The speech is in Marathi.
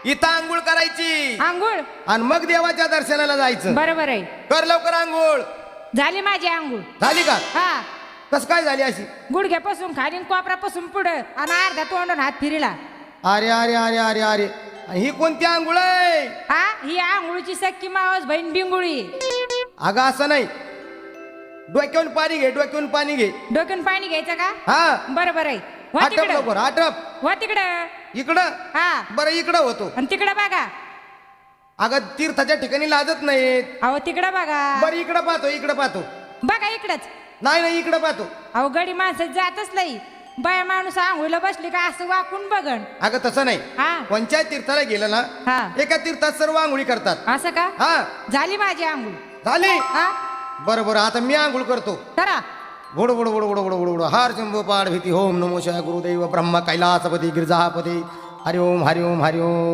इथं आंघोळ करायची आंघोळ आणि मग देवाच्या दर्शनाला जायचं. बरोबर आहे. कर लवकर आंघोळ. झाली माझी आंघोळ. झाली का? हा. कस काय झाली अशी? गुडघ्यापासून खाली कोपरापासून पुढं आणि अर्धा तोंडून हात फिरला. अरे अरे अरे अरे अरे, ही कोणती आंघोळ आहे? हा, ही आंघोळीची सक्की मावस बहीण बिंगुळी. अगं असं नाही, डोक्यावरून पाणी घे, डोक्यावरून पाणी घे. डोक्यात पाणी घ्यायचं का? हा, बरोबर आहे. वा आटप तिकडं, लवकर आटप. वा तिकडं. इकडं हा, बरं, इकडं होतो. आणि तिकडं बघा. अगं तीर्थाच्या ठिकाणी लाजत नाहीत. अहो तिकडं बघा. बरं इकडं पाहतो, इकडं पाहतो. बघा इकडंच. नाही नाही, इकडं पाहतो. अहो गडी माणसं जातच नाही. बाया माणूस आंघोळीला बसली का असं वाकून बघण. अगं तसं नाही, हा, कोणत्या तीर्थाला गेलं ना, हा, एका तीर्थात सर्व आंघोळी करतात. असं का? हा, झाली माझी आंघोळ. झाली. हा, बरं बरं, आता मी आंघोळ करतो. करा. बुड बुड बुड बुड बुड बुड बुड हार शंभू पाड भीती ओम नमो शिवाय गुरुदेव ब्रह्मा कैलासपती गिरिजापती हरि ओम हरि ओम हरि ओम.